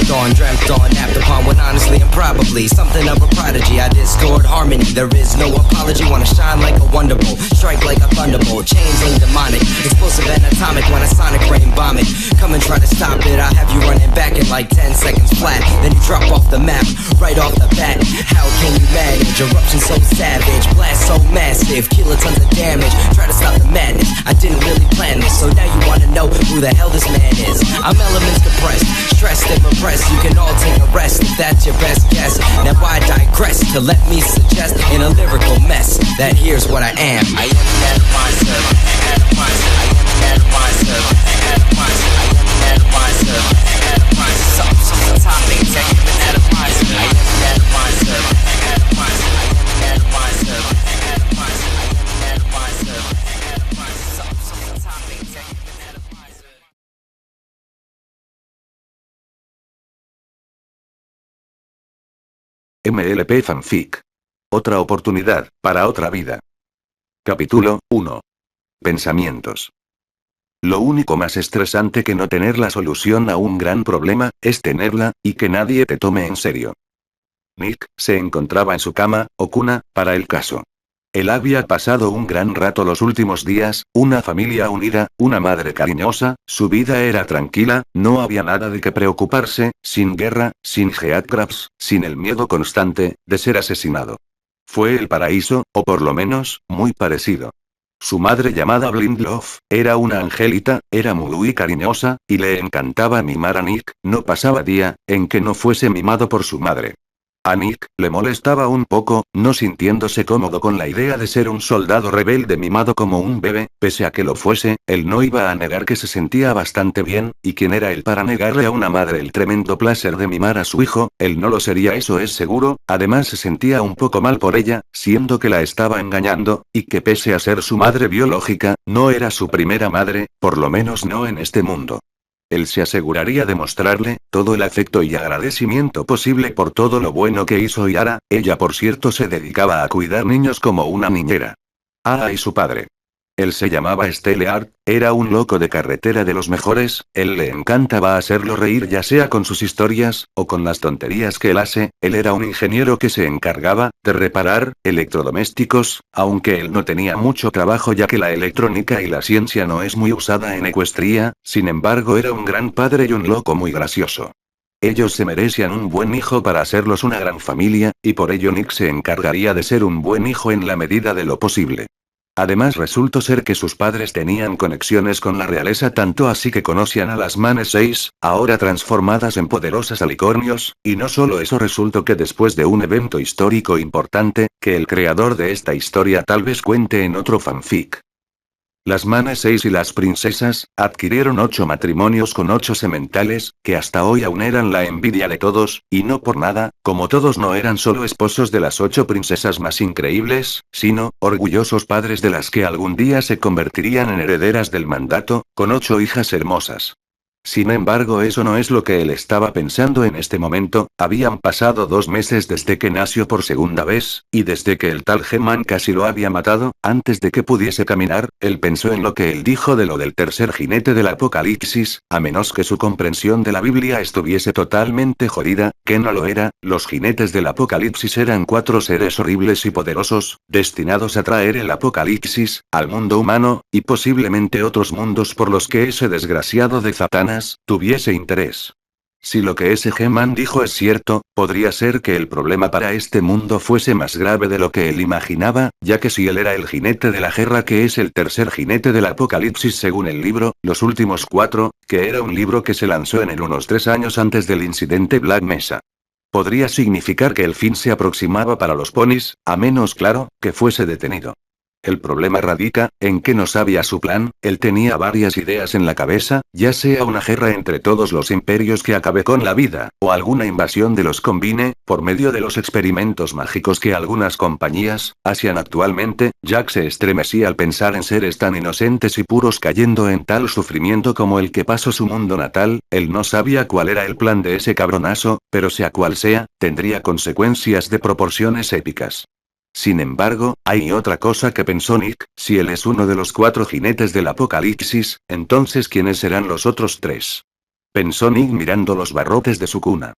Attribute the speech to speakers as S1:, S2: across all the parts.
S1: slept on, dreamt on, napped upon, when honestly and probably something of a prodigy. I distort harmony, there is no apology. Wanna shine like a wonderbolt, strike like a thunderbolt. Chains ain't demonic, explosive and atomic. When a sonic rain bomb it, come and try to stop it. I have you running back in like 10 seconds flat. Then you drop off the map, right off the bat. How can you manage? Eruption so savage, blast so massive, kilotons of damage. Try to stop the madness, I didn't really plan this. So now you wanna know who the hell this man is. I'm elements compressed, stressed and repressed. You can all take a rest if that's your best guess. Now I digress to let me suggest in a lyrical mess that here's what I am. I am that monster, that monster. I am that monster, that monster. I am that monster, that monster. Some top things I am that monster. I am that monster, that monster. I am that monster, that monster. I am that monster, that monster. Some top things I am that monster.
S2: MLP Fanfic. Otra oportunidad, para otra vida. Capítulo 1. Pensamientos. Lo único más estresante que no tener la solución a un gran problema, es tenerla, y que nadie te tome en serio. Nick se encontraba en su cama, o cuna, para el caso. Él había pasado un gran rato los últimos días, una familia unida, una madre cariñosa, su vida era tranquila, no había nada de qué preocuparse, sin guerra, sin heatcrabs, sin el miedo constante de ser asesinado. Fue el paraíso, o por lo menos, muy parecido. Su madre llamada Blindlove, era una angelita, era muy cariñosa, y le encantaba mimar a Nick, no pasaba día, en que no fuese mimado por su madre. A Nick le molestaba un poco, no sintiéndose cómodo con la idea de ser un soldado rebelde mimado como un bebé, pese a que lo fuese, él no iba a negar que se sentía bastante bien, y quién era él para negarle a una madre el tremendo placer de mimar a su hijo, él no lo sería, eso es seguro, además se sentía un poco mal por ella, siendo que la estaba engañando, y que pese a ser su madre biológica, no era su primera madre, por lo menos no en este mundo. Él se aseguraría de mostrarle todo el afecto y agradecimiento posible por todo lo bueno que hizo Yara, ella por cierto se dedicaba a cuidar niños como una niñera. Y su padre. Él se llamaba Stelleart, era un loco de carretera de los mejores, él le encantaba hacerlo reír ya sea con sus historias, o con las tonterías que él hace, él era un ingeniero que se encargaba de reparar electrodomésticos, aunque él no tenía mucho trabajo ya que la electrónica y la ciencia no es muy usada en Ecuestria, sin embargo era un gran padre y un loco muy gracioso. Ellos se merecían un buen hijo para hacerlos una gran familia, y por ello Nick se encargaría de ser un buen hijo en la medida de lo posible. Además resultó ser que sus padres tenían conexiones con la realeza tanto así que conocían a las Manes 6, ahora transformadas en poderosas alicornios, y no solo eso resultó que después de un evento histórico importante, que el creador de esta historia tal vez cuente en otro fanfic. Las Manes 6 y las princesas, adquirieron 8 matrimonios con 8 sementales, que hasta hoy aún eran la envidia de todos, y no por nada, como todos no eran solo esposos de las 8 princesas más increíbles, sino, orgullosos padres de las que algún día se convertirían en herederas del mandato, con 8 hijas hermosas. Sin embargo, eso no es lo que él estaba pensando en este momento, habían pasado 2 meses desde que nació por segunda vez, y desde que el tal He-Man casi lo había matado, antes de que pudiese caminar, él pensó en lo que él dijo de lo del tercer jinete del apocalipsis, a menos que su comprensión de la Biblia estuviese totalmente jodida, que no lo era, los jinetes del apocalipsis eran 4 seres horribles y poderosos, destinados a traer el apocalipsis, al mundo humano, y posiblemente otros mundos por los que ese desgraciado de Satanás tuviese interés. Si lo que ese He-Man dijo es cierto, podría ser que el problema para este mundo fuese más grave de lo que él imaginaba, ya que si él era el jinete de la guerra que es el tercer jinete del apocalipsis según el libro, Los Últimos 4, que era un libro que se lanzó en él unos 3 años antes del incidente Black Mesa. Podría significar que el fin se aproximaba para los ponis, a menos claro, que fuese detenido. El problema radica en que no sabía su plan, él tenía varias ideas en la cabeza, ya sea una guerra entre todos los imperios que acabe con la vida, o alguna invasión de los Combine, por medio de los experimentos mágicos que algunas compañías hacían actualmente. Jack se estremecía al pensar en seres tan inocentes y puros cayendo en tal sufrimiento como el que pasó su mundo natal, él no sabía cuál era el plan de ese cabronazo, pero sea cual sea, tendría consecuencias de proporciones épicas. Sin embargo, hay otra cosa que pensó Nick, si él es uno de los 4 jinetes del apocalipsis, entonces ¿quiénes serán los otros 3? Pensó Nick mirando los barrotes de su cuna.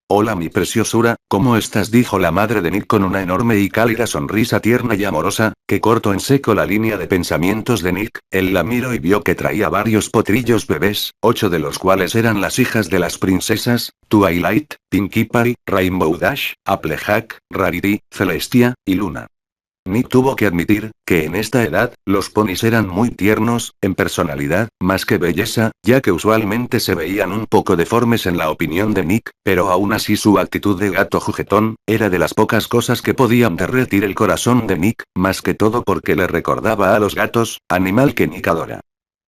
S2: Hola mi preciosura, ¿cómo estás? Dijo la madre de Nick con una enorme y cálida sonrisa tierna y amorosa, que cortó en seco la línea de pensamientos de Nick. Él la miró y vio que traía varios potrillos bebés, 8 de los cuales eran las hijas de las princesas, Twilight, Pinkie Pie, Rainbow Dash, Applejack, Rarity, Celestia, y Luna. Nick tuvo que admitir, que en esta edad, los ponis eran muy tiernos, en personalidad, más que belleza, ya que usualmente se veían un poco deformes en la opinión de Nick, pero aún así su actitud de gato juguetón, era de las pocas cosas que podían derretir el corazón de Nick, más que todo porque le recordaba a los gatos, animal que Nick adora.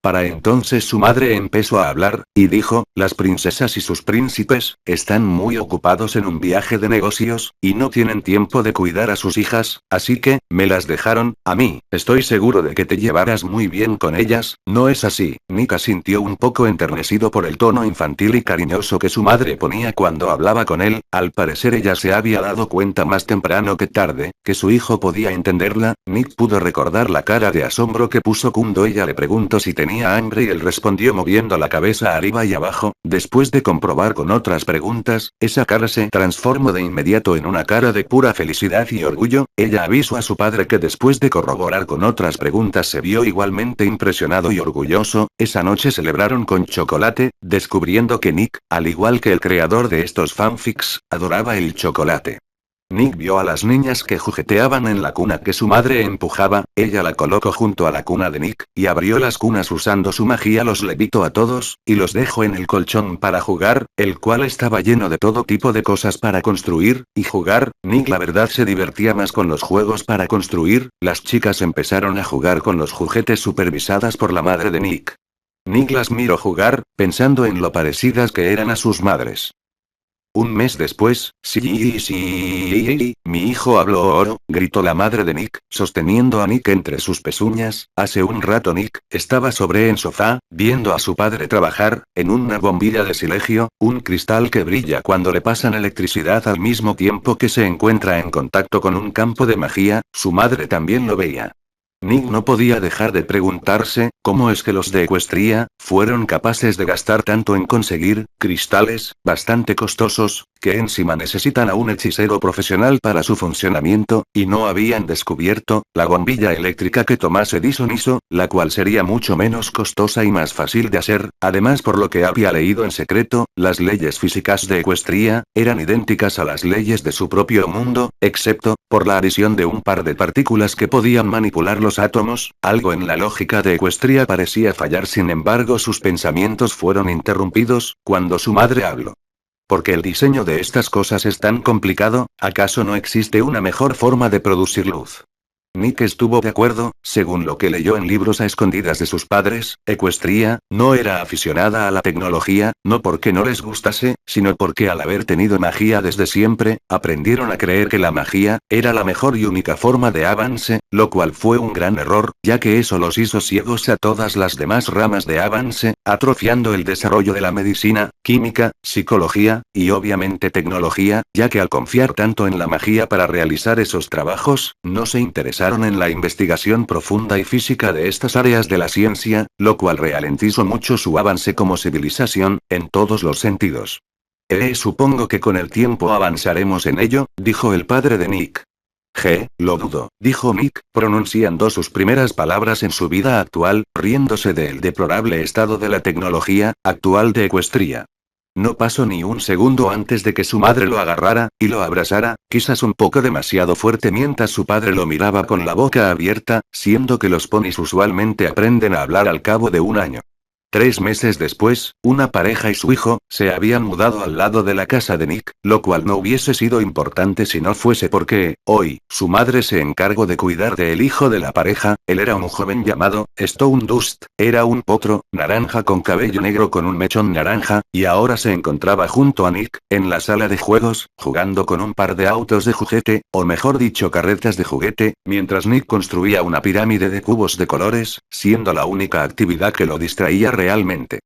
S2: Para entonces su madre empezó a hablar, y dijo, las princesas y sus príncipes, están muy ocupados en un viaje de negocios, y no tienen tiempo de cuidar a sus hijas, así que, me las dejaron, a mí. Estoy seguro de que te llevarás muy bien con ellas, ¿no es así? Nick sintió un poco enternecido por el tono infantil y cariñoso que su madre ponía cuando hablaba con él. Al parecer ella se había dado cuenta más temprano que tarde, que su hijo podía entenderla. Nick pudo recordar la cara de asombro que puso cuando ella le preguntó si tenía hambre y él respondió moviendo la cabeza arriba y abajo. Después de comprobar con otras preguntas, esa cara se transformó de inmediato en una cara de pura felicidad y orgullo. Ella avisó a su padre que después de corroborar con otras preguntas se vio igualmente impresionado y orgulloso. Esa noche celebraron con chocolate, descubriendo que Nick, al igual que el creador de estos fanfics, adoraba el chocolate. Nick vio a las niñas que jugueteaban en la cuna que su madre empujaba. Ella la colocó junto a la cuna de Nick, y abrió las cunas usando su magia. Los levitó a todos, y los dejó en el colchón para jugar, el cual estaba lleno de todo tipo de cosas para construir, y jugar. Nick la verdad se divertía más con los juegos para construir. Las chicas empezaron a jugar con los juguetes supervisadas por la madre de Nick. Nick las miró jugar, pensando en lo parecidas que eran a sus madres. Un mes después, sí, mi hijo habló oro, gritó la madre de Nick, sosteniendo a Nick entre sus pezuñas. Hace un rato Nick estaba sobre el sofá, viendo a su padre trabajar, en una bombilla de silegio, un cristal que brilla cuando le pasan electricidad al mismo tiempo que se encuentra en contacto con un campo de magia. Su madre también lo veía. Nick no podía dejar de preguntarse, ¿cómo es que los de Equestria fueron capaces de gastar tanto en conseguir cristales, bastante costosos, que encima necesitan a un hechicero profesional para su funcionamiento, y no habían descubierto la bombilla eléctrica que Tomás Edison hizo, la cual sería mucho menos costosa y más fácil de hacer? Además, por lo que había leído en secreto, las leyes físicas de Equestria eran idénticas a las leyes de su propio mundo, excepto por la adición de un par de partículas que podían manipular los átomos. Algo en la lógica de Equestria parecía fallar. Sin embargo, sus pensamientos fueron interrumpidos cuando su madre habló. Porque el diseño de estas cosas es tan complicado, ¿acaso no existe una mejor forma de producir luz? Nick estuvo de acuerdo. Según lo que leyó en libros a escondidas de sus padres, Equestria no era aficionada a la tecnología, no porque no les gustase, sino porque al haber tenido magia desde siempre, aprendieron a creer que la magia era la mejor y única forma de avance, lo cual fue un gran error, ya que eso los hizo ciegos a todas las demás ramas de avance, atrofiando el desarrollo de la medicina, química, psicología, y obviamente tecnología, ya que al confiar tanto en la magia para realizar esos trabajos, no se interesaron en la investigación profunda y física de estas áreas de la ciencia, lo cual ralentizó mucho su avance como civilización, en todos los sentidos. Supongo que con el tiempo avanzaremos en ello, dijo el padre de Nick. Lo dudo, dijo Nick, pronunciando sus primeras palabras en su vida actual, riéndose del deplorable estado de la tecnología actual de Equestria. No pasó ni un segundo antes de que su madre lo agarrara, y lo abrazara, quizás un poco demasiado fuerte mientras su padre lo miraba con la boca abierta, siendo que los ponis usualmente aprenden a hablar al cabo de un año. 3 meses después, una pareja y su hijo, se habían mudado al lado de la casa de Nick, lo cual no hubiese sido importante si no fuese porque, hoy, su madre se encargó de cuidar del hijo de la pareja. Él era un joven llamado Stone Dust, era un potro, naranja con cabello negro con un mechón naranja, y ahora se encontraba junto a Nick, en la sala de juegos, jugando con un par de autos de juguete, o mejor dicho carretas de juguete, mientras Nick construía una pirámide de cubos de colores, siendo la única actividad que lo distraía realmente.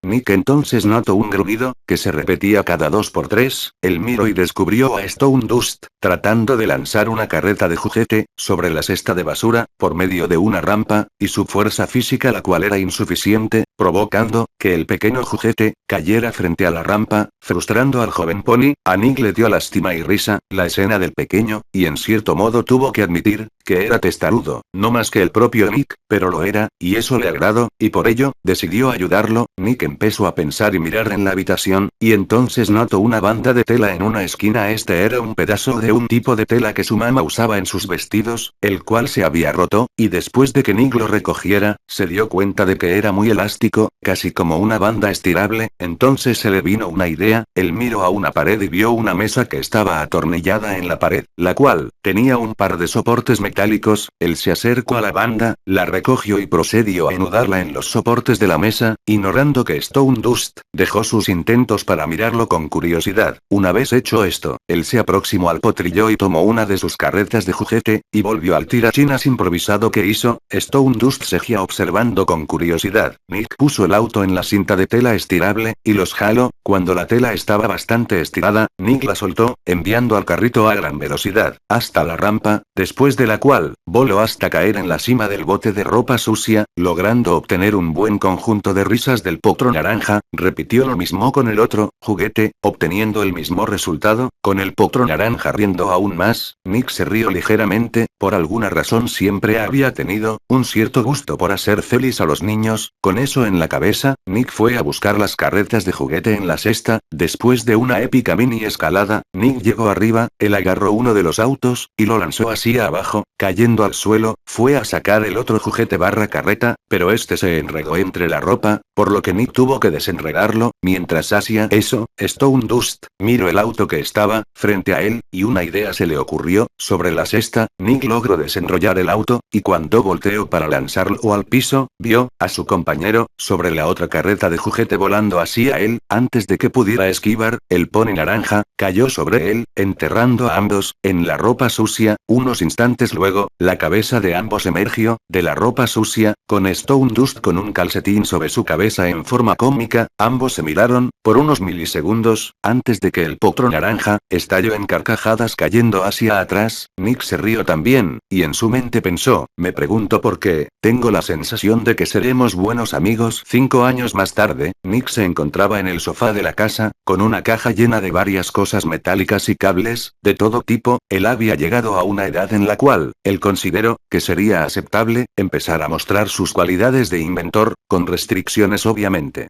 S2: Nick entonces notó un gruñido, que se repetía cada 2 por 3, él miró y descubrió a Stone Dust, tratando de lanzar una carreta de juguete, sobre la cesta de basura, por medio de una rampa, y su fuerza física la cual era insuficiente, provocando, que el pequeño juguete, cayera frente a la rampa, frustrando al joven pony. A Nick le dio lástima y risa, la escena del pequeño, y en cierto modo tuvo que admitir, que era testarudo, no más que el propio Nick, pero lo era, y eso le agradó, y por ello, decidió ayudarlo. Nick empezó a pensar y mirar en la habitación, y entonces notó una banda de tela en una esquina. Este era un pedazo de un tipo de tela que su mamá usaba en sus vestidos, el cual se había roto, y después de que Nick lo recogiera, se dio cuenta de que era muy elástico, casi como una banda estirable. Entonces se le vino una idea, él miró a una pared y vio una mesa que estaba atornillada en la pared, la cual, tenía un par de soportes metálicos. Él se acercó a la banda, la recogió y procedió a anudarla en los soportes de la mesa, ignorando que Stone Dust dejó sus intentos para mirarlo con curiosidad. Una vez hecho esto, él se aproximó al potrillo y tomó una de sus carretas de juguete, y volvió al tirachinas improvisado que hizo. Stone Dust seguía observando con curiosidad. Nick puso el auto en la cinta de tela estirable, y los jaló. Cuando la tela estaba bastante estirada, Nick la soltó, enviando al carrito a gran velocidad, hasta la rampa, después de la cual, voló hasta caer en la cima del bote de ropa sucia, logrando obtener un buen conjunto de risas del potro naranja. Repitió lo mismo con el otro juguete, obteniendo el mismo resultado, con el potro naranja riendo aún más. Nick se rió ligeramente, por alguna razón siempre había tenido un cierto gusto por hacer feliz a los niños. Con eso en la cabeza, Nick fue a buscar las carretas de juguete en la cesta. Después de una épica mini escalada, Nick llegó arriba, él agarró uno de los autos, y lo lanzó hacia abajo, cayendo al suelo. Fue a sacar el otro juguete barra carreta, pero este se enredó entre la ropa, por lo que Nick tuvo que desenredarlo. Mientras hacía eso, Stone Dust miró el auto que estaba frente a él, y una idea se le ocurrió. Sobre la cesta, Nick logró desenrollar el auto, y cuando volteó para lanzarlo al piso, vio a su compañero sobre la otra carreta de juguete volando hacia él. Antes de que pudiera esquivar, el pony naranja cayó sobre él, enterrando a ambos en la ropa sucia. Unos instantes luego, la cabeza de ambos emergió de la ropa sucia, con Stone Dust con un calcetín sobre su cabeza en forma cómica. Ambos se miraron por unos milisegundos, antes de que el potro naranja estalló en carcajadas cayendo hacia atrás. Nick se rió también, y en su mente pensó, me pregunto por qué, tengo la sensación de que seremos buenos amigos. 5 años más tarde, Nick se encontraba en el sofá de la casa, con una caja llena de varias cosas metálicas y cables, de todo tipo. Él había llegado a una edad en la cual, él consideró, que sería aceptable, empezar a mostrar sus cualidades de inventor, con restricciones obviamente.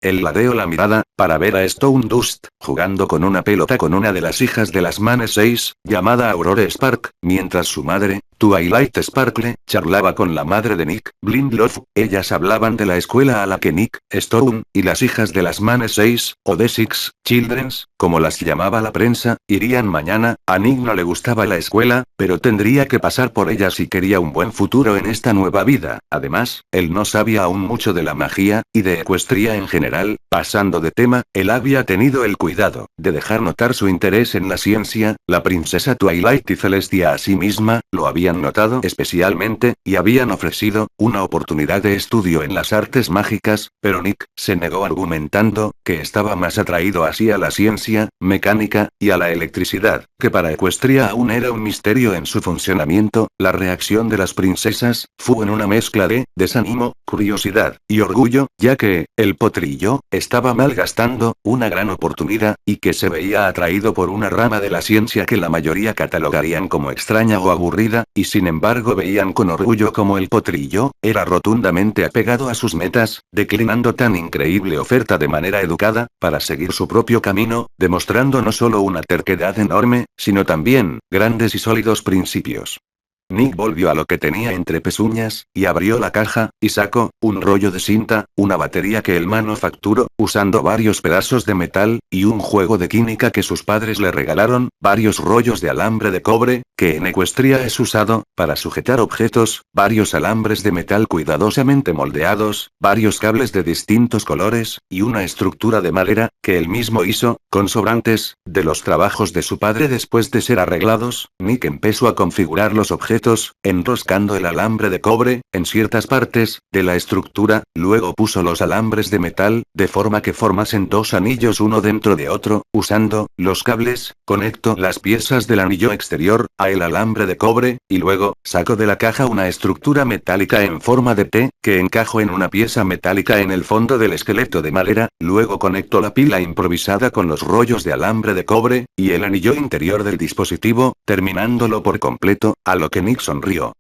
S2: Él ladeó la mirada, para ver a Stone Dust, jugando con una pelota con una de las hijas de las Manes 6, llamada Aurora Spark, mientras su madre, Twilight Sparkle, charlaba con la madre de Nick, Blindlove. Ellas hablaban de la escuela a la que Nick, Stone, y las hijas de las Manes 6, o The Six Children's, como las llamaba la prensa, irían mañana. A Nick no le gustaba la escuela, pero tendría que pasar por ella si quería un buen futuro en esta nueva vida. Además, él no sabía aún mucho de la magia, y de Equestria en general. Pasando de tema, él había tenido el cuidado de dejar notar su interés en la ciencia. La princesa Twilight y Celestia a sí misma, lo habían notado especialmente, y habían ofrecido una oportunidad de estudio en las artes mágicas, pero Nick se negó argumentando que estaba más atraído hacia la ciencia mecánica, y a la electricidad, que para Equestria aún era un misterio en su funcionamiento. La reacción de las princesas fue en una mezcla de desánimo, curiosidad y orgullo, ya que el potrillo estaba malgastando una gran oportunidad, y que se veía atraído por una rama de la ciencia que la mayoría catalogarían como extraña o aburrida, y sin embargo veían con orgullo como el potrillo era rotundamente apegado a sus metas, declinando tan increíble oferta de manera educada, para seguir su propio camino, demostrando no solo una terquedad enorme, sino también grandes y sólidos principios. Nick volvió a lo que tenía entre pezuñas, y abrió la caja, y sacó un rollo de cinta, una batería que él manufacturó, usando varios pedazos de metal, y un juego de química que sus padres le regalaron, varios rollos de alambre de cobre, que en Equestria es usado, para sujetar objetos, varios alambres de metal cuidadosamente moldeados, varios cables de distintos colores, y una estructura de madera, que él mismo hizo, con sobrantes, de los trabajos de su padre después de ser arreglados. Nick empezó a configurar los objetos, enroscando el alambre de cobre, en ciertas partes, de la estructura, luego puso los alambres de metal, de forma que formasen dos anillos uno dentro de otro, usando los cables, conectó las piezas del anillo exterior, a el alambre de cobre, y luego, sacó de la caja una estructura metálica en forma de T, que encajó en una pieza metálica en el fondo del esqueleto de madera, luego conectó la pila improvisada con los rollos de alambre de cobre, y el anillo interior del dispositivo, terminándolo por completo, a lo que Nick sonrió.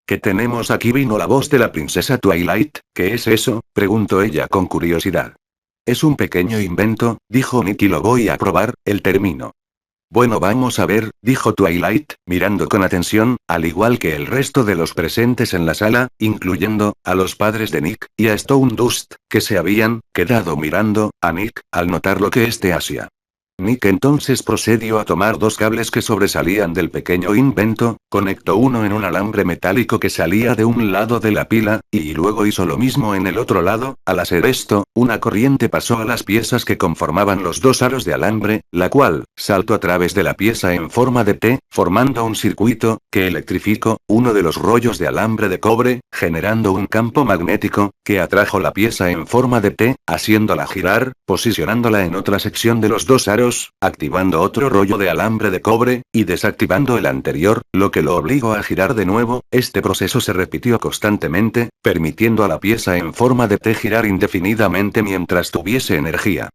S2: ¿Qué tenemos aquí? Vino la voz de la princesa Twilight. ¿Qué es eso?, preguntó ella con curiosidad. Es un pequeño invento, dijo Nick, y lo voy a probar, él terminó. Bueno, vamos a ver, dijo Twilight, mirando con atención, al igual que el resto de los presentes en la sala, incluyendo a los padres de Nick, y a Stone Dust, que se habían quedado mirando a Nick, al notar lo que éste hacía. Nick entonces procedió a tomar dos cables que sobresalían del pequeño invento, conectó uno en un alambre metálico que salía de un lado de la pila, y luego hizo lo mismo en el otro lado. Al hacer esto, una corriente pasó a las piezas que conformaban los dos aros de alambre, la cual saltó a través de la pieza en forma de T, formando un circuito, que electrificó uno de los rollos de alambre de cobre, generando un campo magnético, que atrajo la pieza en forma de T, haciéndola girar, posicionándola en otra sección de los dos aros, activando otro rollo de alambre de cobre, y desactivando el anterior, lo que lo obligó a girar de nuevo. Este proceso se repitió constantemente, permitiendo a la pieza en forma de T girar indefinidamente mientras tuviese energía.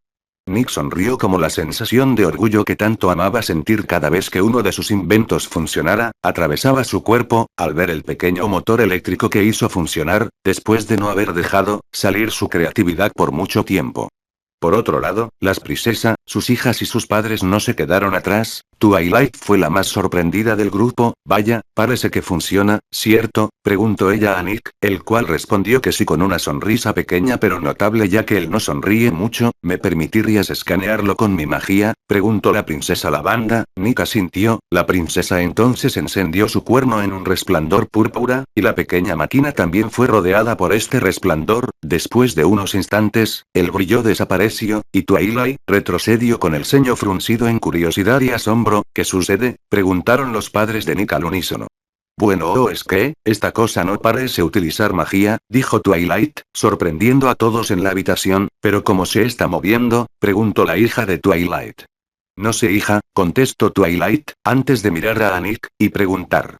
S2: Nick sonrió como la sensación de orgullo que tanto amaba sentir cada vez que uno de sus inventos funcionara, atravesaba su cuerpo, al ver el pequeño motor eléctrico que hizo funcionar, después de no haber dejado salir su creatividad por mucho tiempo. Por otro lado, las princesas, sus hijas y sus padres no se quedaron atrás. Twilight fue la más sorprendida del grupo. Vaya, parece que funciona, ¿cierto?, preguntó ella a Nick, el cual respondió que sí con una sonrisa pequeña pero notable, ya que él no sonríe mucho. ¿Me permitirías escanearlo con mi magia?, preguntó la princesa Lavanda. Nick asintió. La princesa entonces encendió su cuerno en un resplandor púrpura, y la pequeña máquina también fue rodeada por este resplandor. Después de unos instantes, el brillo desapareció, y Twilight retrocedió con el ceño fruncido en curiosidad y asombro. ¿Qué sucede?, preguntaron los padres de Nick al unísono. Bueno, es que, esta cosa no parece utilizar magia, dijo Twilight, sorprendiendo a todos en la habitación. ¿Pero cómo se está moviendo?, preguntó la hija de Twilight. No sé, hija, contestó Twilight, antes de mirar a Nick, y preguntar.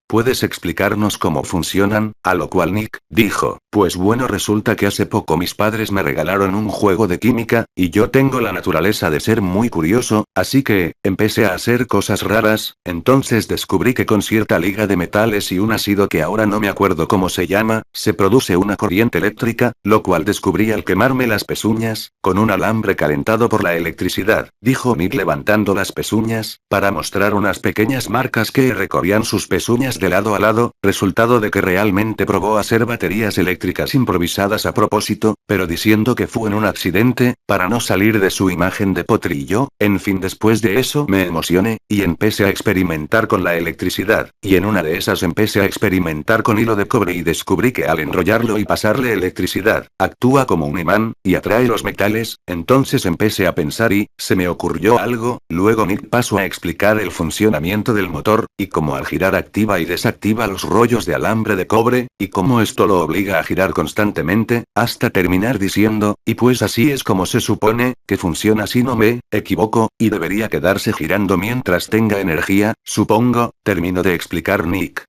S2: ¿Puedes explicarnos cómo funcionan? A lo cual Nick dijo, pues bueno, resulta que hace poco mis padres me regalaron un juego de química, y yo tengo la naturaleza de ser muy curioso, así que, empecé a hacer cosas raras. Entonces descubrí que con cierta liga de metales y un ácido que ahora no me acuerdo cómo se llama, se produce una corriente eléctrica, lo cual descubrí al quemarme las pezuñas, con un alambre calentado por la electricidad, dijo Nick levantando las pezuñas, para mostrar unas pequeñas marcas que recorrían sus pezuñas de lado a lado, resultado de que realmente probó hacer baterías eléctricas improvisadas a propósito, pero diciendo que fue en un accidente, para no salir de su imagen de potrillo. En fin, después de eso me emocioné, y empecé a experimentar con la electricidad, y en una de esas empecé a experimentar con hilo de cobre y descubrí que al enrollarlo y pasarle electricidad, actúa como un imán, y atrae los metales. Entonces empecé a pensar y, se me ocurrió algo. Luego Nick pasó a explicar el funcionamiento del motor, y cómo al girar activa y desactiva los rollos de alambre de cobre, y cómo esto lo obliga a girar constantemente, hasta terminar diciendo, y pues así es como se supone que funciona si no me equivoco, y debería quedarse girando mientras tenga energía, supongo, terminó de explicar Nick.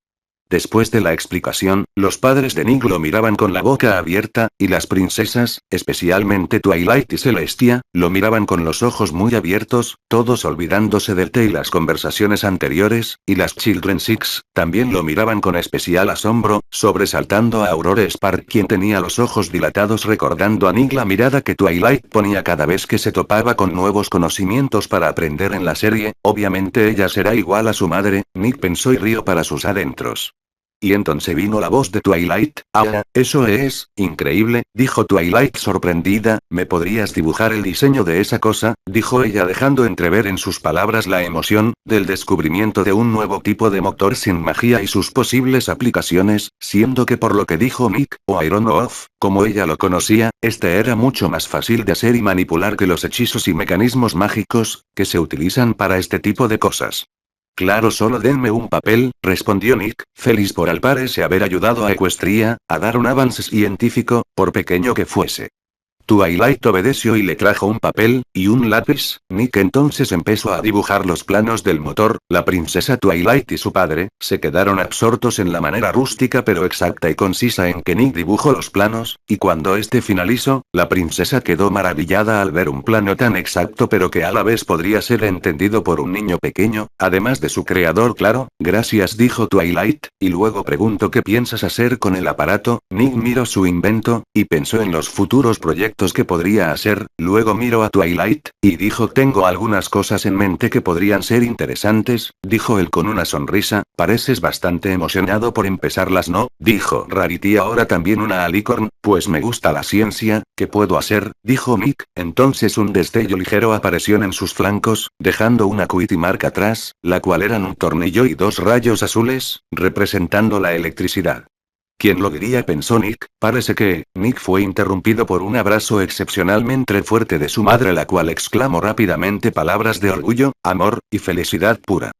S2: Después de la explicación, los padres de Nick lo miraban con la boca abierta, y las princesas, especialmente Twilight y Celestia, lo miraban con los ojos muy abiertos, todos olvidándose del té y las conversaciones anteriores, y las Children Six también lo miraban con especial asombro, sobresaltando a Aurora Spark, quien tenía los ojos dilatados recordando a Nick la mirada que Twilight ponía cada vez que se topaba con nuevos conocimientos para aprender en la serie. Obviamente ella será igual a su madre, Nick pensó y rió para sus adentros. Y entonces vino la voz de Twilight. Ah, eso es, increíble, dijo Twilight sorprendida. ¿Me podrías dibujar el diseño de esa cosa?, dijo ella dejando entrever en sus palabras la emoción del descubrimiento de un nuevo tipo de motor sin magia y sus posibles aplicaciones, siendo que por lo que dijo Nick, o Ironoff, como ella lo conocía, este era mucho más fácil de hacer y manipular que los hechizos y mecanismos mágicos, que se utilizan para este tipo de cosas. Claro, solo denme un papel, respondió Nick, feliz por al parecer haber ayudado a Equestria a dar un avance científico, por pequeño que fuese. Twilight obedeció y le trajo un papel, y un lápiz. Nick entonces empezó a dibujar los planos del motor. La princesa Twilight y su padre, se quedaron absortos en la manera rústica pero exacta y concisa en que Nick dibujó los planos, y cuando este finalizó, la princesa quedó maravillada al ver un plano tan exacto pero que a la vez podría ser entendido por un niño pequeño, además de su creador claro. Gracias, dijo Twilight, y luego preguntó qué piensas hacer con el aparato. Nick miró su invento, y pensó en los futuros proyectos que podría hacer, luego miró a Twilight, y dijo tengo algunas cosas en mente que podrían ser interesantes, dijo él con una sonrisa, pareces bastante emocionado por empezarlas, ¿no? Dijo Rarity ahora también una alicorn, pues me gusta la ciencia. ¿Qué puedo hacer?, dijo Nick, entonces un destello ligero apareció en sus flancos, dejando una quitty mark atrás, la cual eran un tornillo y dos rayos azules, representando la electricidad. ¿Quién lo diría?, pensó Nick. Parece que, Nick fue interrumpido por un abrazo excepcionalmente fuerte de su madre, la cual exclamó rápidamente palabras de orgullo, amor, y felicidad pura.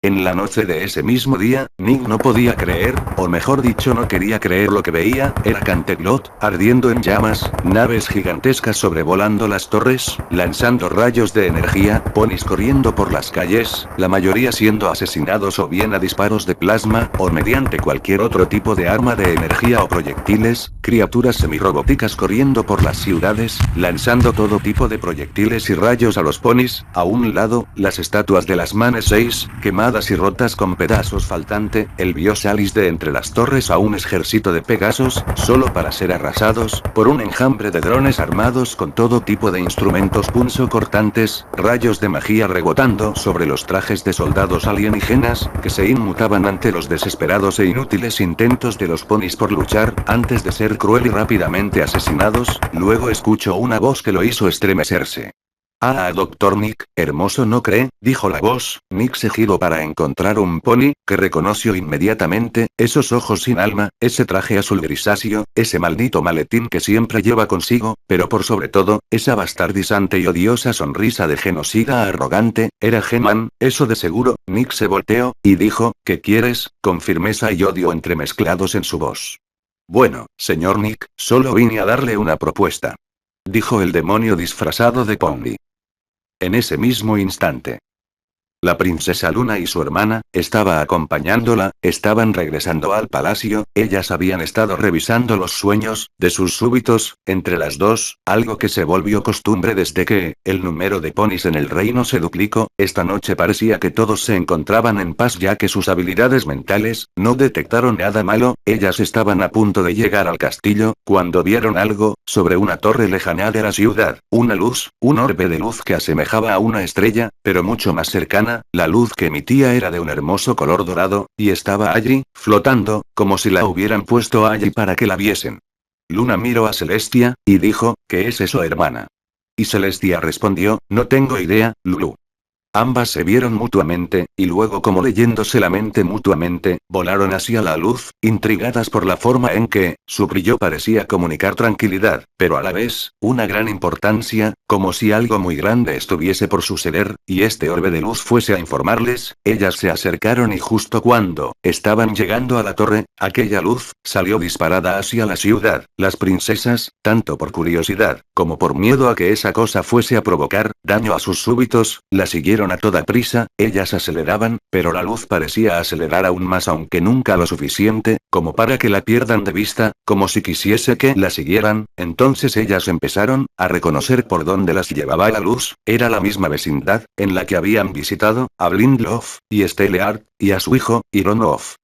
S2: En la noche de ese mismo día, Nick no podía creer, o mejor dicho no quería creer lo que veía. Era Canterlot, ardiendo en llamas, naves gigantescas sobrevolando las torres, lanzando rayos de energía, ponis corriendo por las calles, la mayoría siendo asesinados o bien a disparos de plasma, o mediante cualquier otro tipo de arma de energía o proyectiles, criaturas semirrobóticas corriendo por las ciudades, lanzando todo tipo de proyectiles y rayos a los ponis. A un lado, las estatuas de las Manes 6, quemadas y rotas con pedazos faltante. Él vio salir de entre las torres a un ejército de Pegasos, solo para ser arrasados por un enjambre de drones armados con todo tipo de instrumentos punzocortantes, rayos de magia rebotando sobre los trajes de soldados alienígenas, que se inmutaban ante los desesperados e inútiles intentos de los ponis por luchar, antes de ser cruel y rápidamente asesinados. Luego escuchó una voz que lo hizo estremecerse. Ah, Dr. Nick, hermoso, ¿no cree?, dijo la voz. Nick se giró para encontrar un pony, que reconoció inmediatamente, esos ojos sin alma, ese traje azul grisáceo, ese maldito maletín que siempre lleva consigo, pero por sobre todo, esa bastardizante y odiosa sonrisa de genocida arrogante. Era He-Man, eso de seguro. Nick se volteó, y dijo, ¿qué quieres?, con firmeza y odio entremezclados en su voz. Bueno, señor Nick, solo vine a darle una propuesta, dijo el demonio disfrazado de pony. En ese mismo instante, la princesa Luna y su hermana, estaba acompañándola, estaban regresando al palacio. Ellas habían estado revisando los sueños de sus súbitos, entre las dos, algo que se volvió costumbre desde que el número de ponis en el reino se duplicó. Esta noche parecía que todos se encontraban en paz ya que sus habilidades mentales no detectaron nada malo. Ellas estaban a punto de llegar al castillo, cuando vieron algo, sobre una torre lejana de la ciudad, una luz, un orbe de luz que asemejaba a una estrella, pero mucho más cercana. La luz que emitía era de un hermoso color dorado, y estaba allí, flotando, como si la hubieran puesto allí para que la viesen. Luna miró a Celestia, y dijo, ¿qué es eso, hermana? Y Celestia respondió, no tengo idea, Lulu. Ambas se vieron mutuamente, y luego como leyéndose la mente mutuamente, volaron hacia la luz, intrigadas por la forma en que, su brillo parecía comunicar tranquilidad, pero a la vez, una gran importancia, como si algo muy grande estuviese por suceder, y este orbe de luz fuese a informarles. Ellas se acercaron y justo cuando estaban llegando a la torre, aquella luz, salió disparada hacia la ciudad. Las princesas, tanto por curiosidad, como por miedo a que esa cosa fuese a provocar daño a sus súbitos, la siguieron a toda prisa. Ellas aceleraban, pero la luz parecía acelerar aún más, aunque nunca lo suficiente, como para que la pierdan de vista, como si quisiese que la siguieran. Entonces ellas empezaron a reconocer por dónde las llevaba la luz. Era la misma vecindad, en la que habían visitado a Blindloff, y Stelleart, y a su hijo, Ironoff.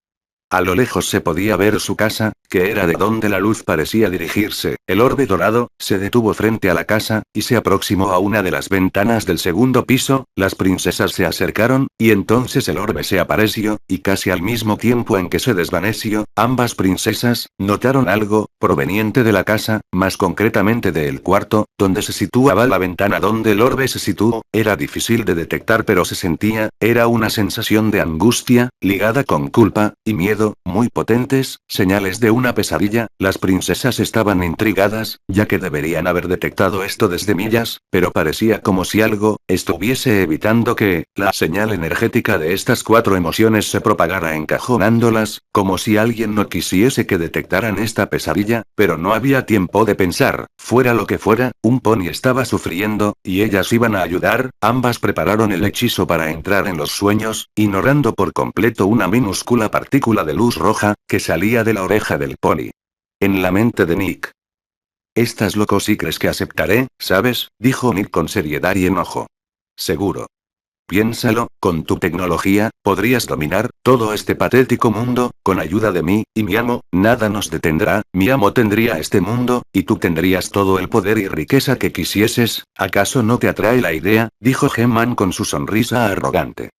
S2: A lo lejos se podía ver su casa, que era de donde la luz parecía dirigirse. El orbe dorado se detuvo frente a la casa, y se aproximó a una de las ventanas del segundo piso. Las princesas se acercaron, y entonces el orbe se apareció, y casi al mismo tiempo en que se desvaneció, ambas princesas notaron algo proveniente de la casa, más concretamente del cuarto, donde se situaba la ventana donde el orbe se situó. Era difícil de detectar, pero se sentía, era una sensación de angustia, ligada con culpa y miedo, muy potentes, señales de una pesadilla. Las princesas estaban intrigadas, ya que deberían haber detectado esto desde millas, pero parecía como si algo estuviese evitando que la señal energética de estas cuatro emociones se propagara, encajonándolas, como si alguien no quisiese que detectaran esta pesadilla, pero no había tiempo de pensar. Fuera lo que fuera, un pony estaba sufriendo, y ellas iban a ayudar. Ambas prepararon el hechizo para entrar en los sueños, ignorando por completo una minúscula partícula de luz roja, que salía de la oreja del pony. En la mente de Nick. «Estás loco si crees que aceptaré, ¿sabes?», dijo Nick con seriedad y enojo. «Seguro. Piénsalo, con tu tecnología, podrías dominar todo este patético mundo, con ayuda de mí, y mi amo, nada nos detendrá. Mi amo tendría este mundo, y tú tendrías todo el poder y riqueza que quisieses. ¿Acaso no te atrae la idea?», dijo He-Man con su sonrisa arrogante.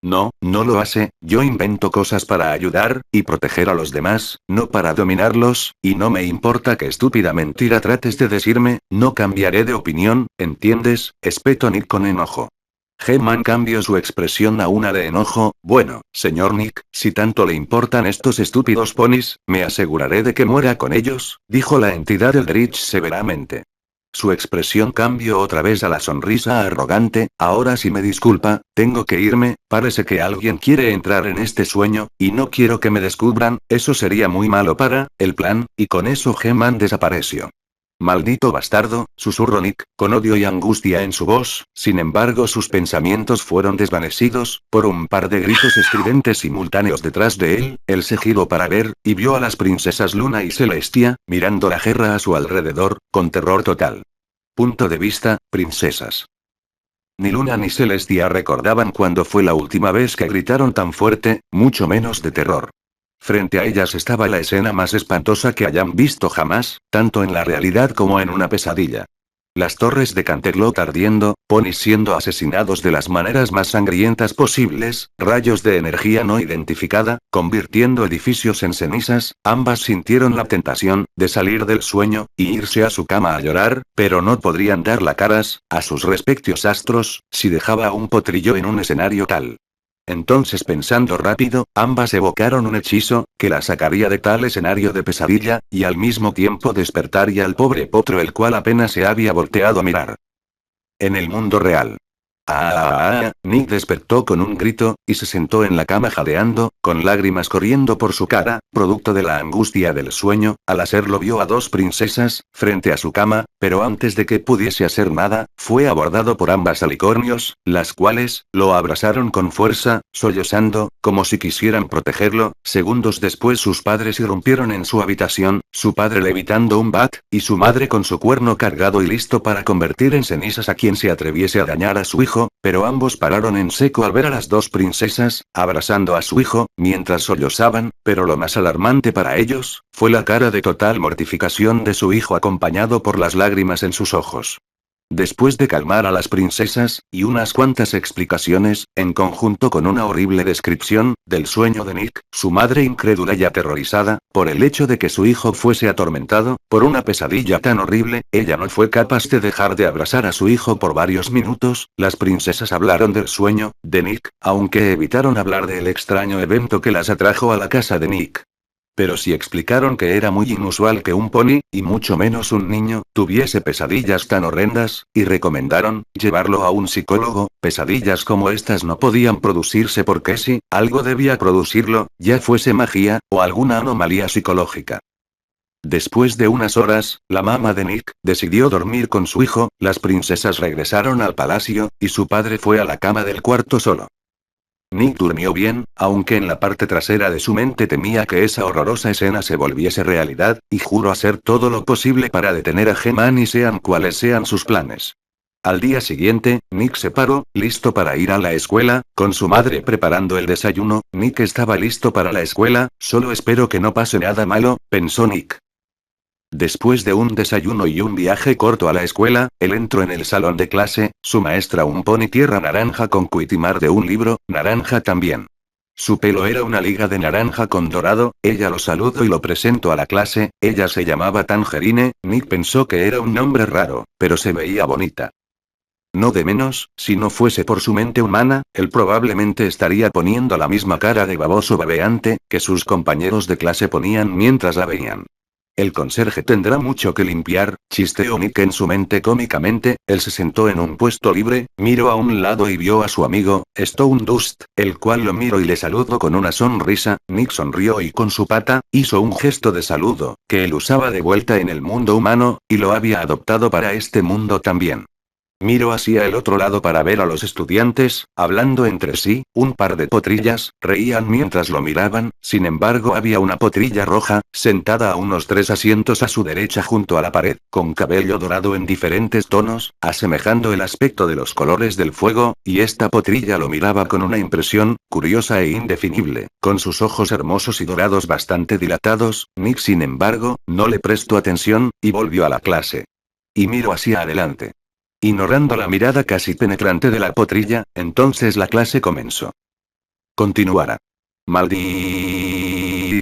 S2: «No, no lo hace. Yo invento cosas para ayudar y proteger a los demás, no para dominarlos, y no me importa qué estúpida mentira trates de decirme, no cambiaré de opinión, ¿entiendes?», espetó Nick con enojo. He-Man cambió su expresión a una de enojo. «Bueno, señor Nick, si tanto le importan estos estúpidos ponis, me aseguraré de que muera con ellos», dijo la entidad Eldritch severamente. Su expresión cambió otra vez a la sonrisa arrogante. «Ahora si me disculpa, tengo que irme, parece que alguien quiere entrar en este sueño, y no quiero que me descubran, eso sería muy malo para el plan», y con eso He-Man desapareció. «Maldito bastardo», susurró Nick, con odio y angustia en su voz. Sin embargo, sus pensamientos fueron desvanecidos por un par de gritos estridentes simultáneos detrás de él. Él se giró para ver, y vio a las princesas Luna y Celestia, mirando la guerra a su alrededor, con terror total. Punto de vista, princesas. Ni Luna ni Celestia recordaban cuándo fue la última vez que gritaron tan fuerte, mucho menos de terror. Frente a ellas estaba la escena más espantosa que hayan visto jamás, tanto en la realidad como en una pesadilla. Las torres de Canterlot ardiendo, ponis siendo asesinados de las maneras más sangrientas posibles, rayos de energía no identificada, convirtiendo edificios en cenizas. Ambas sintieron la tentación de salir del sueño y irse a su cama a llorar, pero no podrían dar la caras a sus respectivos astros si dejaba un potrillo en un escenario tal. Entonces, pensando rápido, ambas evocaron un hechizo que la sacaría de tal escenario de pesadilla, y al mismo tiempo despertaría al pobre potro, el cual apenas se había volteado a mirar. En el mundo real. Nick despertó con un grito, y se sentó en la cama jadeando, con lágrimas corriendo por su cara, producto de la angustia del sueño. Al hacerlo vio a dos princesas, frente a su cama, pero antes de que pudiese hacer nada, fue abordado por ambas alicornios, las cuales lo abrazaron con fuerza, sollozando, como si quisieran protegerlo. Segundos después sus padres irrumpieron en su habitación, su padre levitando un bat, y su madre con su cuerno cargado y listo para convertir en cenizas a quien se atreviese a dañar a su hijo. Pero ambos pararon en seco al ver a las dos princesas, abrazando a su hijo, mientras sollozaban, pero lo más alarmante para ellos, fue la cara de total mortificación de su hijo acompañado por las lágrimas en sus ojos. Después de calmar a las princesas, y unas cuantas explicaciones, en conjunto con una horrible descripción del sueño de Nick, su madre incrédula y aterrorizada, por el hecho de que su hijo fuese atormentado por una pesadilla tan horrible, ella no fue capaz de dejar de abrazar a su hijo por varios minutos. Las princesas hablaron del sueño de Nick, aunque evitaron hablar del extraño evento que las atrajo a la casa de Nick. Pero sí explicaron que era muy inusual que un pony, y mucho menos un niño, tuviese pesadillas tan horrendas, y recomendaron llevarlo a un psicólogo. Pesadillas como estas no podían producirse porque si algo debía producirlo, ya fuese magia, o alguna anomalía psicológica. Después de unas horas, la mamá de Nick decidió dormir con su hijo. Las princesas regresaron al palacio, y su padre fue a la cama del cuarto solo. Nick durmió bien, aunque en la parte trasera de su mente temía que esa horrorosa escena se volviese realidad, y juró hacer todo lo posible para detener a He-Man y sean cuales sean sus planes. Al día siguiente, Nick se paró, listo para ir a la escuela, con su madre preparando el desayuno. Nick estaba listo para la escuela, solo espero que no pase nada malo, pensó Nick. Después de un desayuno y un viaje corto a la escuela, él entró en el salón de clase, su maestra un pony tierra naranja con cuitimar de un libro, naranja también. Su pelo era una liga de naranja con dorado, ella lo saludó y lo presentó a la clase, ella se llamaba Tangerine. Nick pensó que era un nombre raro, pero se veía bonita. No de menos, si no fuese por su mente humana, él probablemente estaría poniendo la misma cara de baboso babeante, que sus compañeros de clase ponían mientras la veían. El conserje tendrá mucho que limpiar, chisteó Nick en su mente cómicamente. Él se sentó en un puesto libre, miró a un lado y vio a su amigo, Stone Dust, el cual lo miró y le saludó con una sonrisa. Nick sonrió y con su pata, hizo un gesto de saludo, que él usaba de vuelta en el mundo humano, y lo había adoptado para este mundo también. Miró hacia el otro lado para ver a los estudiantes, hablando entre sí, un par de potrillas, reían mientras lo miraban. Sin embargo había una potrilla roja, sentada a unos 3 asientos a su derecha junto a la pared, con cabello dorado en diferentes tonos, asemejando el aspecto de los colores del fuego, y esta potrilla lo miraba con una impresión, curiosa e indefinible, con sus ojos hermosos y dorados bastante dilatados. Nick sin embargo, no le prestó atención, y volvió a la clase. Y miró hacia adelante. Ignorando la mirada casi penetrante de la potrilla, entonces la clase comenzó. Continuará. Maldita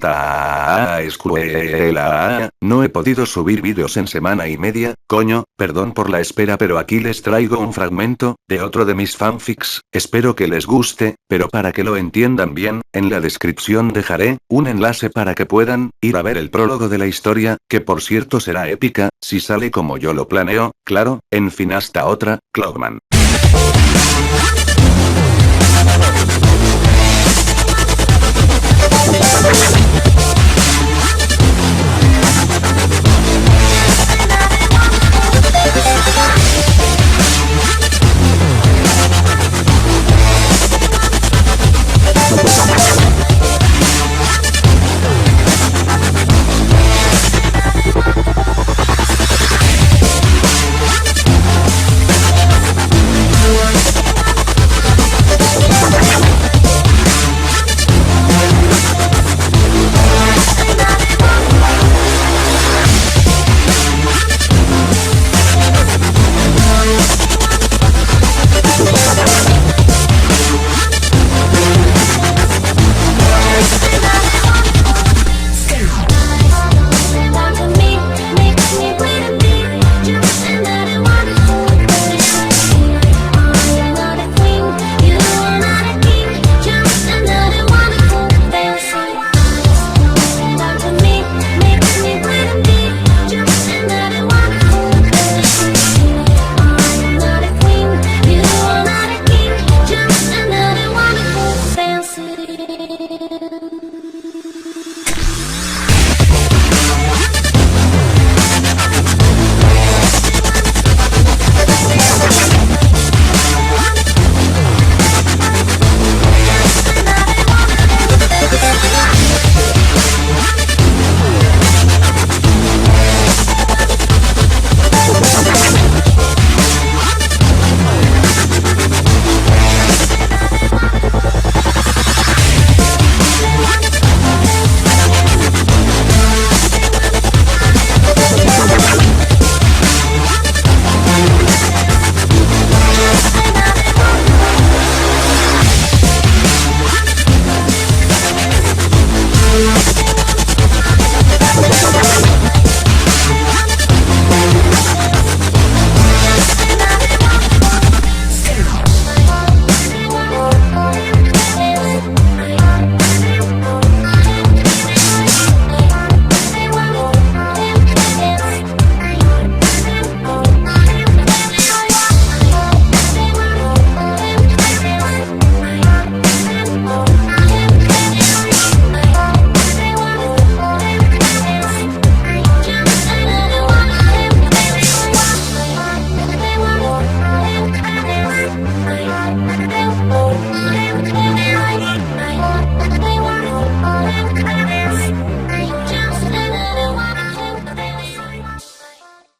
S2: escuela. No he podido subir vídeos en semana y media, coño, perdón por la espera, pero aquí les traigo un fragmento, de otro de mis fanfics, espero que les guste, pero para que lo entiendan bien, en la descripción dejaré un enlace para que puedan ir a ver el prólogo de la historia, que por cierto será épica, si sale como yo lo planeo, claro, en fin hasta otra, Cloudman.